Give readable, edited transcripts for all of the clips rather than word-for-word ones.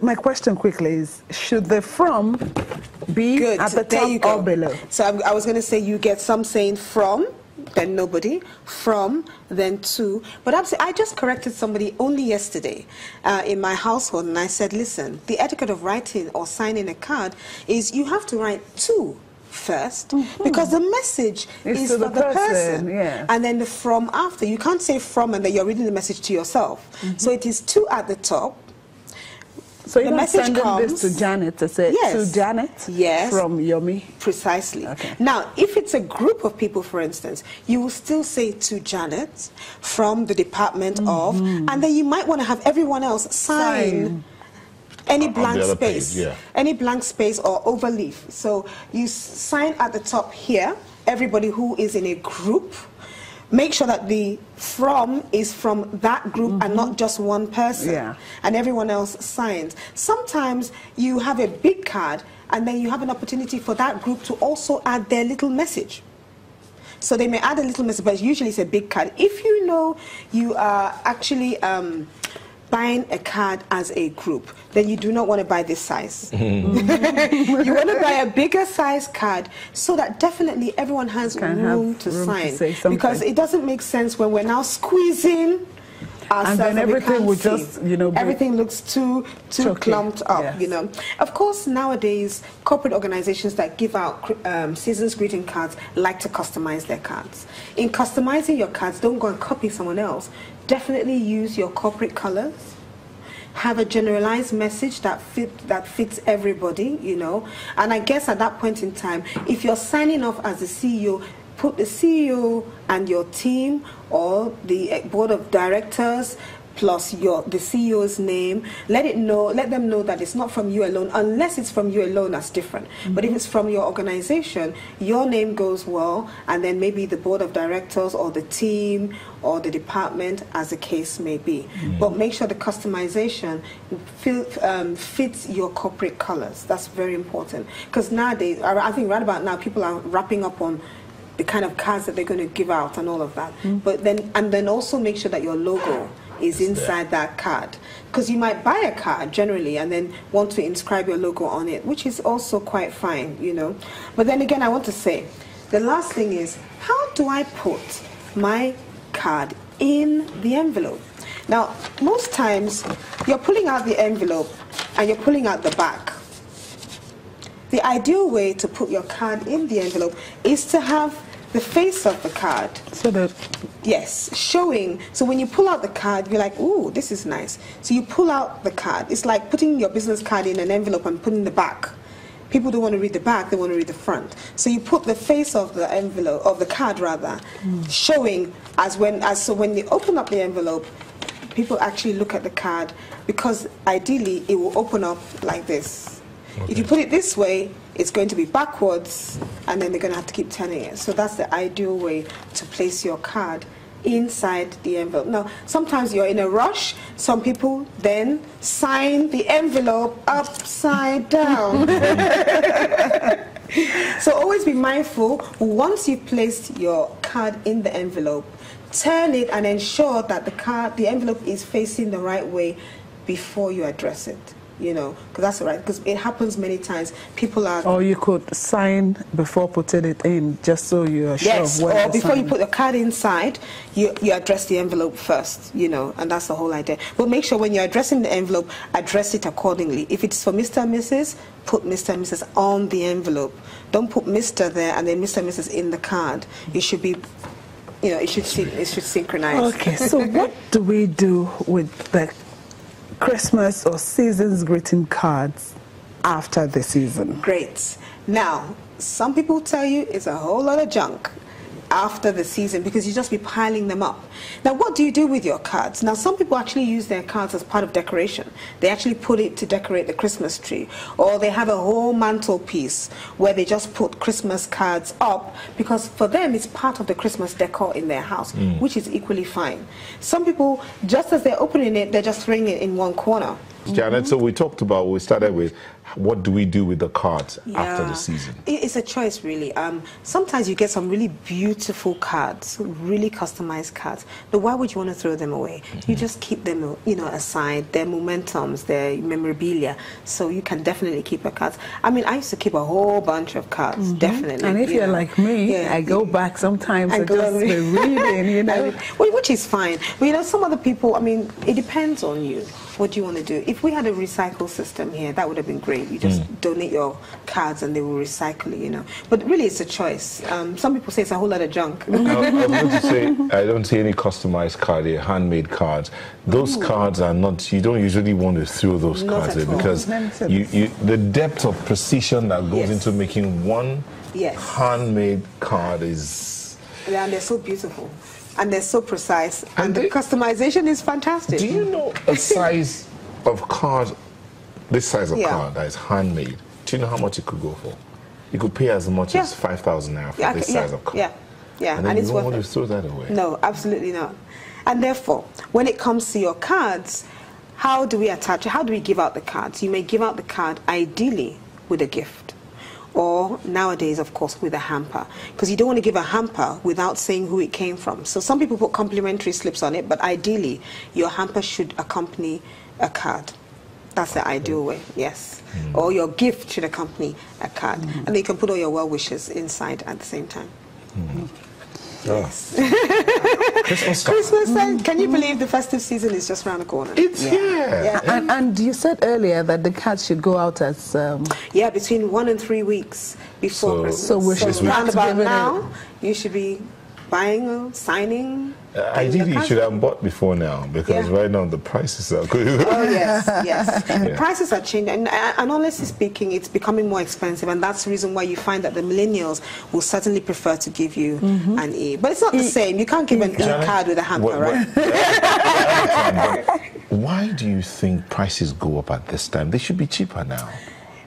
my question quickly is, should the from be at the top or below? So I was going to say, you get some saying from, then nobody, from, then to. But I just corrected somebody only yesterday in my household, and I said, listen, the etiquette of writing or signing a card is you have to write to first, because the message is for the person, and then the from after. You can't say from and then you're reading the message to yourself. So it is to at the top. So the message comes this to Janet to say, to Janet, from Yomi. Precisely. Okay. Now, if it's a group of people, for instance, you will still say to Janet from the department of, and then you might want to have everyone else sign any blank space, any blank space or overleaf. So you sign at the top here, everybody who is in a group. Make sure that the from is from that group and not just one person, and everyone else signs. Sometimes you have a big card and then you have an opportunity for that group to also add their little message. So they may add a little message, but usually it's a big card. If you know you are actually buying a card as a group, then you do not want to buy this size. You want to buy a bigger size card so that definitely everyone has room to sign. Because it doesn't make sense when we're now squeezing ourselves and then everything will just, everything looks too clumped up, Of course, nowadays, corporate organizations that give out season's greeting cards like to customize their cards. In customizing your cards, don't go and copy someone else. Definitely use your corporate colors. Have a generalized message that fits everybody, And I guess at that point in time, if you're signing off as the CEO, put the CEO and your team or the board of directors plus the CEO's name. Let them know that it's not from you alone. Unless it's from you alone, that's different. But if it's from your organization, your name goes well, and then maybe the board of directors or the team or the department, as the case may be. But make sure the customization fits your corporate colors. That's very important. Because nowadays, I think right about now, people are wrapping up on the kind of cards that they're going to give out and all of that. But then also make sure that your logo is inside that card, because you might buy a card generally and then want to inscribe your logo on it, which is also quite fine, But then again, I want to say, the last thing is, how do I put my card in the envelope? Now, most times, you're pulling out the envelope and you're pulling out the back. The ideal way to put your card in the envelope is to have the face of the card. So that... Yes, showing. So when you pull out the card, you're like, ooh, this is nice. So you pull out the card. It's like putting your business card in an envelope and putting the back. People don't want to read the back, they want to read the front. So you put the face of the envelope, of the card rather, showing so when you open up the envelope, people actually look at the card, because ideally it will open up like this. If you put it this way, it's going to be backwards, and then they're going to have to keep turning it. So that's the ideal way to place your card inside the envelope. Now, sometimes you're in a rush. Some people then sign the envelope upside down. So always be mindful, once you've placed your card in the envelope, turn it and ensure that the envelope is facing the right way before you address it. Because that's all right, because it happens many times. People are... Or you could sign before putting it in, just so you're sure of what or before you put the card inside, you address the envelope first, and that's the whole idea. But make sure when you're addressing the envelope, address it accordingly. If it's for Mr. and Mrs., put Mr. and Mrs. on the envelope. Don't put Mr. there and then Mr. and Mrs. in the card. It should be... it should synchronize. Okay, so what do we do with the Christmas or season's greeting cards after the season? Great. Now, some people tell you it's a whole lot of junk after the season because you just be piling them up. Now, what do you do with your cards? Now, some people actually use their cards as part of decoration. They actually put it to decorate the Christmas tree, or they have a whole mantelpiece where they just put Christmas cards up because for them it's part of the Christmas decor in their house, which is equally fine. Some people, just as they're opening it, they're just throwing it in one corner. Janet, so we started with what do we do with the cards after the season? It's a choice, really. Sometimes you get some really beautiful cards, really customized cards. But why would you want to throw them away? You just keep them, aside. They're momentums, they're memorabilia. So you can definitely keep your cards. I mean, I used to keep a whole bunch of cards, definitely. And if you're like me, I go back sometimes and just be reading, Which is fine. But some other people, I mean, it depends on you. What do you want to do? If we had a recycle system here, that would have been great. You just donate your cards and they will recycle it, But really, it's a choice. Some people say it's a whole lot of junk. I was going to say, I don't see any customized card here, handmade cards. Those cards are not, you don't usually want to throw those cards in because the depth of precision that goes into making one handmade card is... Yeah, and they're so beautiful. And they're so precise. And the customization is fantastic. Do you know a size of card, this size of card that is handmade? Do you know how much it could go for? You could pay as much as 5,000 naira for this size of card. And then it's you worth don't want it. to throw that away. No, absolutely not. And therefore, when it comes to your cards, how do we attach it? How do we give out the cards? You may give out the card ideally with a gift. Or nowadays, of course, with a hamper. Because you don't want to give a hamper without saying who it came from. So some people put complimentary slips on it, but ideally, your hamper should accompany a card. That's the ideal way, yes. Or your gift should accompany a card. And then you can put all your well wishes inside at the same time. Yes. Christmas, can you believe the festive season is just around the corner? It's here. And you said earlier that the cards should go out as... between 1 and 3 weeks before Christmas. So we should round about now, you should be buying or signing. Ideally, you should have bought before now because right now the prices are good. Oh, yes. The prices are changing. And honestly speaking, it's becoming more expensive. And that's the reason why you find that the millennials will certainly prefer to give you an E. But it's not the same. You can't give an E card with a hamper, right? Why do you think prices go up at this time? They should be cheaper now.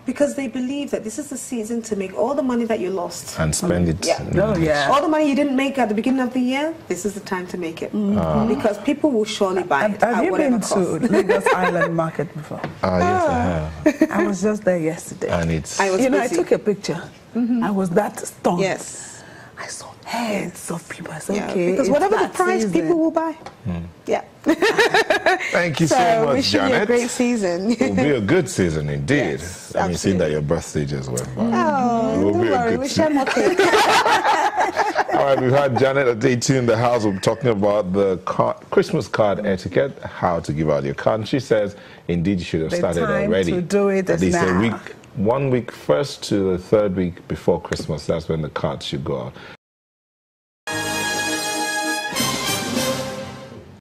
Because they believe that this is the season to make all the money that you lost. And spend it. All the money you didn't make at the beginning of the year, this is the time to make it. Because people will surely buy it Have at you whatever been cost. to Lagos Island Market before? Yes, I have. I was just there yesterday. And it's... I took a picture. I was that stunned. Yes. I saw heads of people. I said, okay, because whatever the price, people will buy. Thank you so much, wishing Janet. you a great season. It will be a good season indeed. Yes, I mean, seeing that your birthday just went by. Oh, it will don't be worry, a good we season. share more cake. All right, we've had Janet at Pt.2 in the house. We're talking about the Christmas card etiquette, how to give out your card. And she says, indeed, you should have started already. To do it at least now. a week, 1 week first to the third week before Christmas. That's when the cards should go out.